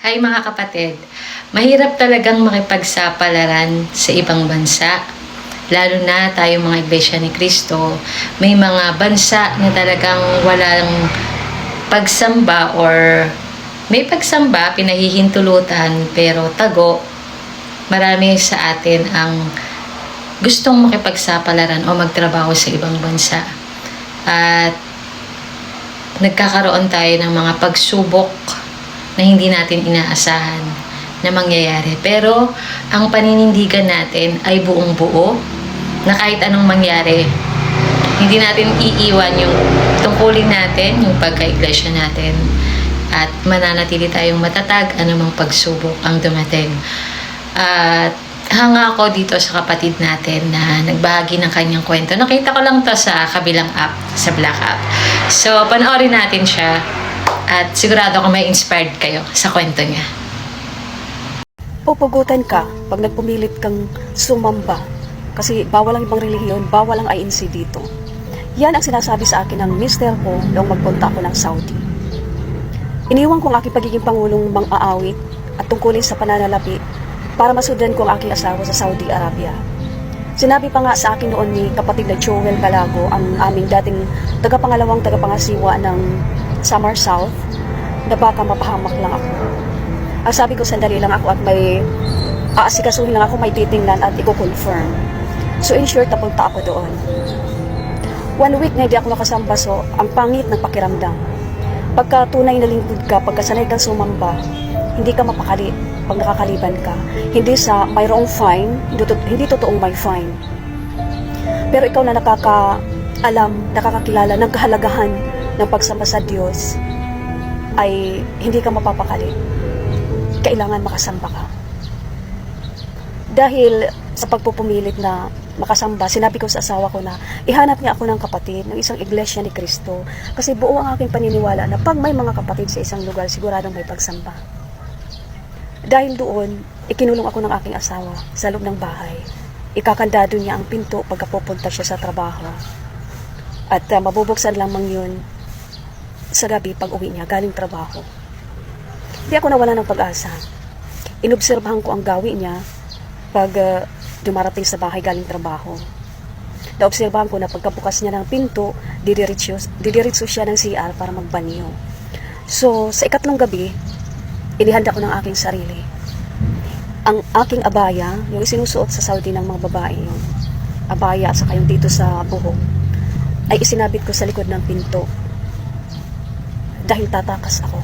Hi mga kapatid, mahirap talagang makipagsapalaran sa ibang bansa. Lalo na tayong mga iglesia ni Cristo, may mga bansa na talagang walang pagsamba or may pagsamba, pinahihintulutan, pero tago, marami sa atin ang gustong makipagsapalaran o magtrabaho sa ibang bansa. At nagkakaroon tayo ng mga pagsubok na hindi natin inaasahan na mangyayari. Pero ang paninindigan natin ay buong buo na kahit anong mangyari, hindi natin iiwan yung tungkulin natin, yung pagka-iglesia natin, at mananatili tayong matatag anumang pagsubok ang dumating. At hanga ako dito sa kapatid natin na nagbahagi ng kanyang kwento. Nakita ko lang to sa kabilang app, sa Black App. So, panoorin natin siya at sigurado ako may inspired kayo sa kwento niya. Pupugutan ka pag nagpumilit kang sumamba kasi bawal ang ibang relihiyon, bawal ang INC dito. Yan ang sinasabi sa akin ng mister ko noong magpunta ako ng Saudi. Iniwan ko ang aking pagiging pangulong mang-aawit at tungkulin sa pananalapi para masundan ko ang aking asawa sa Saudi Arabia. Sinabi pa nga sa akin noon ni kapatid na Joel Calago, ang aming dating tagapangasiwa ng Samar South, na baka mapahamak lang ako. Ang sabi ko, sandali lang ako at may aasikasuhin lang ako, may titingnan at i-confirm. So in short, napunta ako doon. 1 week na hindi ako nakasamba, so ang pangit ng pakiramdam. Pagka tunay na lingkod ka, pagka sanay kang sumamba, hindi ka mapakali pag nakakaliban ka. Hindi sa mayroong fine, hindi totoong may fine. Pero ikaw na nakakaalam, nakakakilala ng kahalagahan ng pagsamba sa Diyos, ay hindi ka mapapakali. Kailangan makasamba ka. Dahil sa pagpupumilit na makasamba, sinabi ko sa asawa ko na ihanap niya ako ng kapatid ng isang iglesia ni Cristo, kasi buo ang aking paniniwala na pag may mga kapatid sa isang lugar, siguradong may pagsamba. Dahil doon, ikinulong ako ng aking asawa sa loob ng bahay. Ikakandado niya ang pinto pagka pupunta siya sa trabaho. At mabubuksan lamang yun sa gabi pag uwi niya galing trabaho. Hindi ako nawala ng pag-asa. Inobserbahan ko ang gawi niya pag dumarating sa bahay galing trabaho. Naobserbahan ko na pagkabukas niya ng pinto, didiretso siya ng CR para magbanyo. So, sa ikatlong gabi, inihanda ko ng aking sarili. Ang aking abaya, yung isinusuot sa Saudi ng mga babae, yung abaya at saka yung dito sa buhok, ay isinabit ko sa likod ng pinto. Dahil tatakas ako,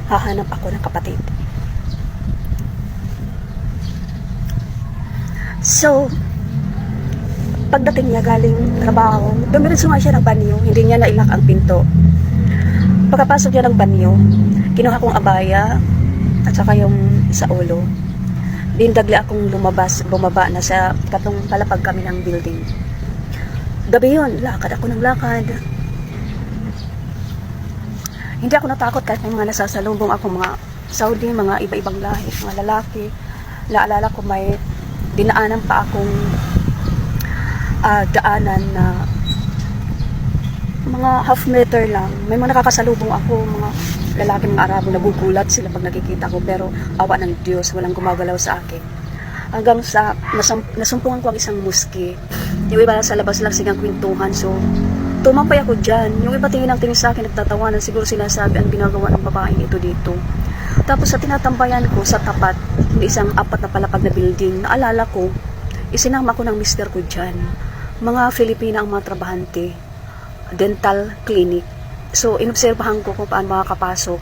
hahanap ako ng kapatid. So, pagdating niya galing trabaho, dumiretso nga siya ng banyo, hindi niya nailak ang pinto. Pagkapasok niya ng banyo, kinuha kong abaya at saka yung sa ulo. Dindagli akong bumaba na sa katong palapag kami ng building. Gabi yun, lakad ako ng lakad. Hindi ako natakot kahit may mga nasasalubong ako, mga Saudi, mga iba-ibang lahi, mga lalaki. Naalala ko may dinaanan pa akong daanan na mga half meter lang. May mga nakakasalubong ako, mga lalaki, mga Arabo, nagugulat sila pag nakikita ko, pero awa ng Diyos, walang gumagalaw sa akin. Hanggang sa nasumpungan ko ang isang muski. Yung iba sa labas lang sigang kwentuhan, so tumampay ako dyan. Yung iba tingin ng tingin sa akin, nagtatawanan, siguro sinasabi ang ginagawa ng babaeng ito dito. Tapos sa tinatambayan ko sa tapat ng isang 4 na palapag na building, naalala ko, isinama ko ng mister ko dyan. Mga Filipina ang mga trabahante, dental clinic. So inobserbahan ko kung paano makakapasok.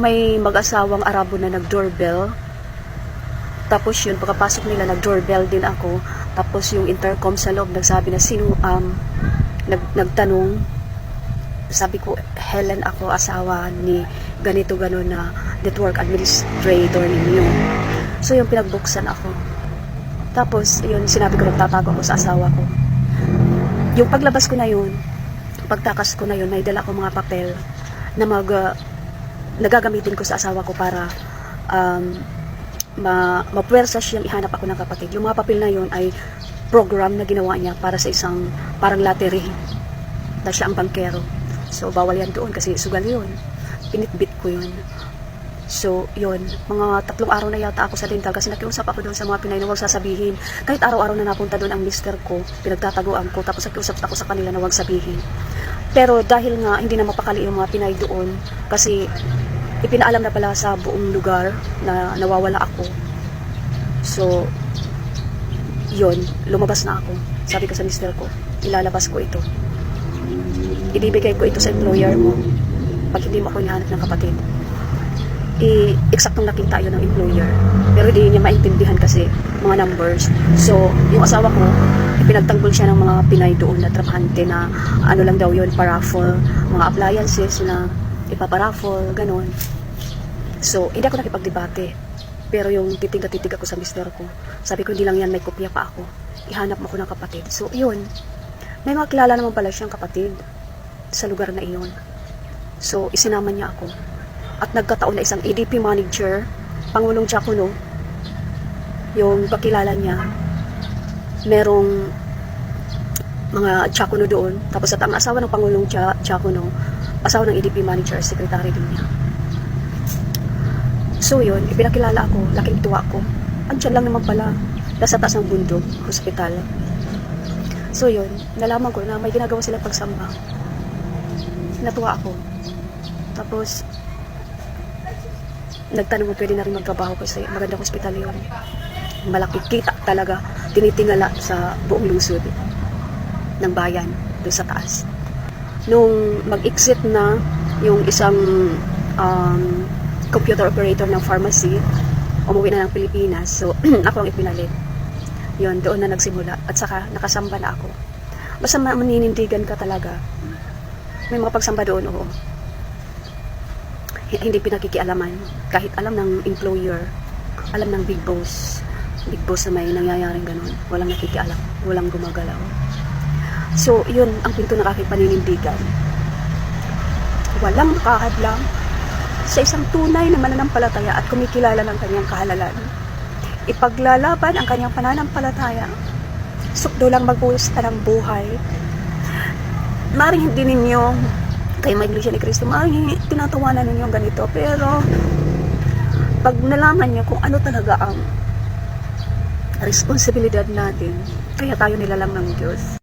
May mag-asawang Arabo na nag-doorbell. Tapos yun, pagkapasok nila, nag-doorbell din ako. Tapos yung intercom sa loob, nagsabi na sino, nagtanong. Sabi ko, Helen ako, asawa ni ganito gano'n na network administrator ninyo. So yung pinagbuksan ako. Tapos yun, sinabi ko, nagtatago ako sa asawa ko. Yung paglabas ko na yun, pagtakas ko na yun, may dala ko mga papel na nagagamitin ko sa asawa ko para mapwersa siyang ihanap ako ng kapatid. Yung mga papel na yun ay program na ginawa niya para sa isang parang lottery na siya ang bankero. So bawal yan doon kasi sugal yun. Pinitbit ko yun. So, yun. Mga 3 araw na yata ako sa dental kasi nakiusap ako doon sa mga Pinay na huwag sasabihin. Kahit araw-araw na napunta doon ang mister ko, pinagtataguan ko, tapos nakiusap ako sa kanila na huwag sabihin. Pero dahil nga hindi na mapakali yung mga Pinay doon, kasi ipinaalam na pala sa buong lugar na nawawala ako. So, yun, lumabas na ako. Sabi ko sa mister ko, ilalabas ko ito. Ibibigay ko ito sa employer mo pag hindi mo ako hinahanap ng kapatid. Eksaktong nakita yun ng employer. Pero hindi niya maintindihan kasi mga numbers. So, yung asawa ko, ipinagtanggol siya ng mga Pinay doon na trabahante na ano lang daw yun, paraffle, mga appliances na ipaparaffle, ganun. So, hindi ako nakipagdebate. Pero yung titig na titig ako sa mister ko, sabi ko hindi lang yan, may kopya pa ako. Ihanap mo ko ng kapatid. So, yun. May mga kilala naman pala siyang kapatid sa lugar na iyon. So, isinama niya ako. At nagkataon na isang ADP manager, Pangulong Diacono, yung kakilala niya, merong mga Diacono doon. Tapos at ang asawa ng Pangulong Diacono, asawa ng ADP manager, secretary din niya. So yun, ipinakilala ako, laking tuwa ko. Andiyan lang naman pala, nasa taas ng bundok, hospital. So yun, nalaman ko na may ginagawa silang pagsamba. Natuwa ako. Tapos, nagtanong mo pwede na rin magtrabaho kasi magandang hospital yun. Malaki kita talaga, tinitingala sa buong lungsod ng bayan, doon sa taas. Nung mag-exit na yung isang computer operator ng pharmacy, umuwi na ng Pilipinas. So, ako ang ipinalit. Yun, doon na nagsimula. At saka, nakasamba na ako. Basta maninindigan ka talaga. May mga pagsamba doon, oo. Hindi pinakikialaman. Kahit alam ng employer, alam ng big boss na may nangyayaring ganun. Walang nakikialam. Walang gumagalaw. So, yun ang pinto ng aking paninindigan. Walang makahadlang sa isang tunay na mananampalataya at kumikilala ng kanyang kahalalan. Ipaglalaban ang kanyang pananampalataya. Sukdo lang magpusta ng buhay. Maring hindi ninyo kayo may Iglesia ni Cristo, maring tinatawanan ninyo ganito, pero pag nalaman nyo kung ano talaga ang responsibilidad natin, kaya tayo nilalang ng Diyos.